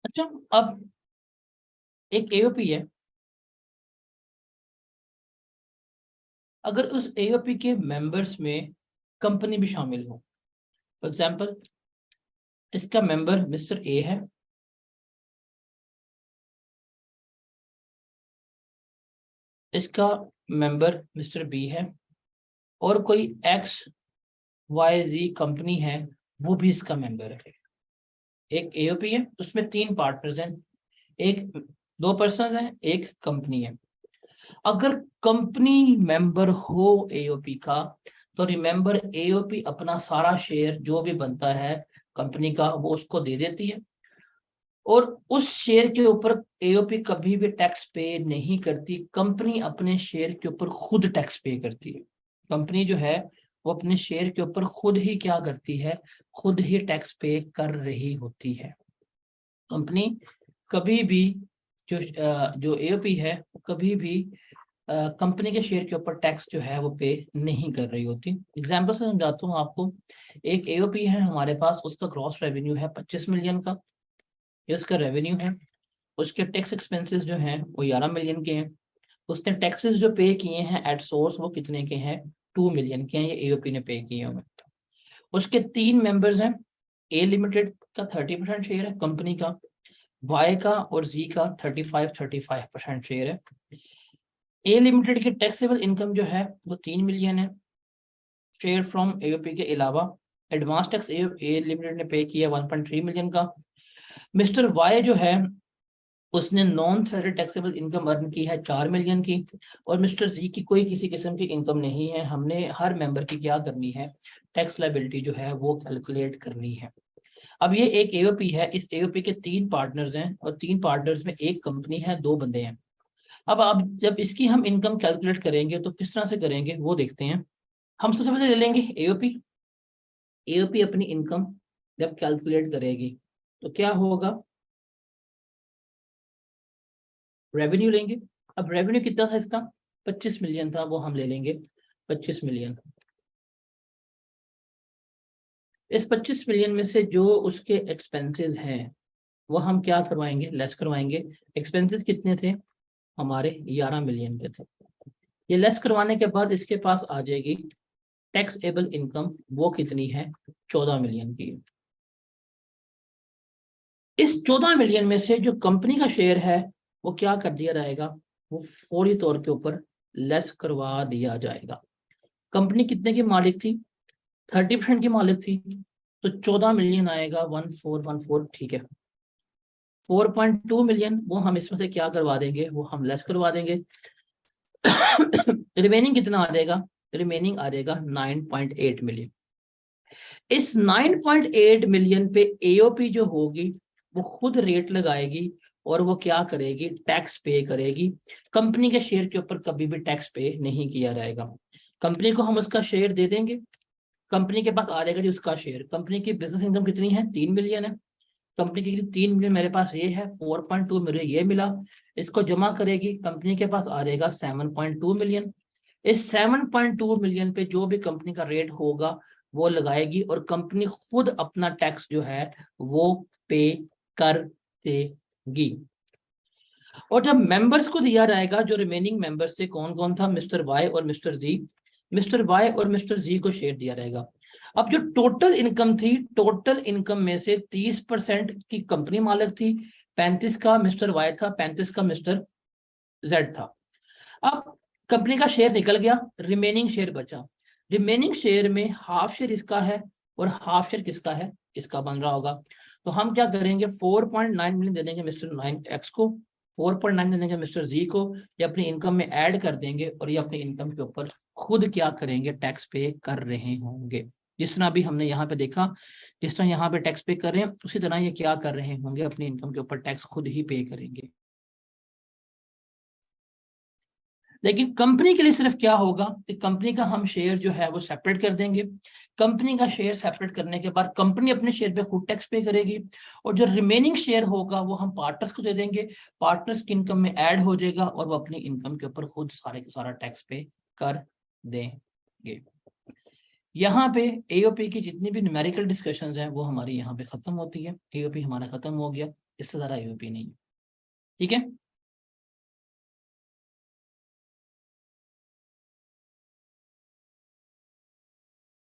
अच्छा, अब एक एओपी है, अगर उस एओपी के मेंबर्स में कंपनी भी शामिल हो। फॉर एग्जांपल, इसका मेंबर मिस्टर ए है, इसका मेंबर मिस्टर बी है, और कोई एक्स वाई जी कंपनी है, वो भी इसका मेंबर है। एक एओपी है, उसमें 3 पार्टनर्स हैं, एक 2 पर्सन है, एक कंपनी है। अगर कंपनी मेंबर हो एओपी का, तो रिमेंबर एओपी अपना सारा शेयर जो भी बनता है कंपनी का वो उसको दे देती है, और उस शेयर के ऊपर एओपी कभी भी टैक्स पे नहीं करती। कंपनी अपने शेयर के ऊपर खुद टैक्स पे करती है। कंपनी जो है वो अपने शेयर के ऊपर खुद ही क्या करती है, खुद ही टैक्स पे कर रही होती है। कंपनी कभी भी जो एओपी है वो कभी भी कंपनी के शेयर के ऊपर टैक्स जो है वो पे नहीं कर रही होती। एग्जाम्पल से समझाता हूँ आपको। एक एओपी है हमारे पास, उसका ग्रॉस रेवेन्यू है 25 मिलियन का, ये उसका रेवेन्यू है। उसके टैक्स एक्सपेंसेस जो हैं वो 11 मिलियन के हैं। उसने टैक्सेस जो पे किए हैं एट सोर्स वो कितने के हैं, 2 मिलियन के हैं, ये एओपी ने पे किए हैं। उसके 3 मेंबर्स हैं, ए लिमिटेड का 30% शेयर है कंपनी का, वाई का और जी का 35% शेयर है। ए लिमिटेड की टैक्सेबल इनकम जो है वो 3 मिलियन है शेयर फ्रॉम एओपी के अलावा। एडवांस टैक्स ए लिमिटेड ने पे किया 1.3 मिलियन का। मिस्टर वाई जो है उसने non salary taxable income earn की है 4 मिलियन की, और मिस्टर जी की कोई किसी किस्म की इनकम नहीं है। हमने हर मेंबर की क्या करनी है, टैक्स लायबिलिटी जो है वो कैलकुलेट करनी है। अब ये एक एओपी है, इस एओपी के 3 पार्टनर्स हैं, और 3 पार्टनर्स में एक कंपनी है, 2 बंदे हैं। अब जब इसकी हम इनकम कैलकुलेट करेंगे तो किस तरह से करेंगे वो देखते हैं। हम सबसे पहले ले लेंगे एओपी। एओपी अपनी इनकम जब कैलकुलेट करेगी तो क्या होगा, रेवेन्यू लेंगे। अब रेवेन्यू कितना था इसका, 25 मिलियन था, वो हम ले लेंगे 25 मिलियन। इस 25 मिलियन में से जो उसके एक्सपेंसेस हैं वो हम क्या करवाएंगे, लेस करवाएंगे। एक्सपेंसेस कितने थे हमारे, 11 मिलियन के थे। ये लेस करवाने के बाद इसके पास आ जाएगी टैक्सेबल इनकम, वो कितनी है, 14 मिलियन की। इस 14 मिलियन में से जो कंपनी का शेयर है वो क्या कर दिया जाएगा, वो फौरी तौर के ऊपर लेस करवा दिया जाएगा। कंपनी कितने की मालिक थी, 30% की मालिक थी, तो 14 मिलियन आएगा 1414, ठीक है। 4.2 मिलियन वो हम इसमें से क्या करवा देंगे, वो हम लेस करवा देंगे। रिमेनिंग कितना आ जाएगा, रिमेनिंग आ जाएगा 9.8 मिलियन। इस 9.8 मिलियन पे एओपी जो होगी वो खुद रेट लगाएगी, और वो क्या करेगी, टैक्स पे करेगी। कंपनी के शेयर के ऊपर कभी भी टैक्स पे नहीं किया जाएगा। कंपनी को हम उसका शेयर दे देंगे, कंपनी के पास आ जाएगा जी उसका शेयर। कंपनी की बिजनेस इनकम कितनी है, 3 मिलियन है। कंपनी की 3 मिलियन मेरे पास ये है, 4.2 मुझे ये मिला। इसको जमा करेगी, कंपनी के पास आ जाएगा 7.2 मिलियन। इस 7.2 मिलियन पे जो भी कंपनी का रेट होगा वो लगाएगी, और कंपनी खुद अपना टैक्स जो है वो पे कर देगी। और जब मेंबर्स को दिया जाएगा, जो रिमेनिंग मेंबर्स थे कौन कौन था, मिस्टर वाई और मिस्टर जी, मिस्टर वाई और मिस्टर जी को शेयर दिया जाएगा। अब जो टोटल इनकम थी, टोटल इनकम में से 30% की कंपनी मालिक थी, 35 का मिस्टर वाई था, 35 का मिस्टर जेड था। अब कंपनी का शेयर निकल गया, रिमेनिंग शेयर बचा। रिमेनिंग शेयर में हाफ शेयर इसका है और हाफ शेयर किसका है, इसका बन रहा होगा। तो हम क्या करेंगे, 4.9 मिलियन दे देंगे मिस्टर 9x को, 4.9 दे देंगे मिस्टर जी को। ये अपनी इनकम में ऐड कर देंगे, और ये अपनी इनकम के ऊपर खुद क्या करेंगे, टैक्स पे कर रहे होंगे। जिस तरह भी हमने यहाँ पे देखा, जिस तरह यहाँ पे टैक्स पे कर रहे हैं उसी तरह ये क्या कर रहे होंगे, अपनी इनकम के ऊपर टैक्स खुद ही पे करेंगे। लेकिन कंपनी के लिए सिर्फ क्या होगा कि कंपनी का हम शेयर जो है वो सेपरेट कर देंगे। कंपनी का शेयर सेपरेट करने के बाद कंपनी अपने शेयर पे खुद टैक्स पे करेगी, और जो रिमेनिंग शेयर होगा वो हम पार्टनर्स को दे देंगे। पार्टनर्स की इनकम में ऐड हो जाएगा, और वो अपनी इनकम के ऊपर खुद सारे का सारा टैक्स पे कर देंगे। यहाँ पे एओपी की जितनी भी न्यूमेरिकल डिस्कशंस हैं वो हमारी यहाँ पे खत्म होती है। एओपी हमारा खत्म हो गया। इससे ज़्यादा एओपी नहीं है। ठीक है।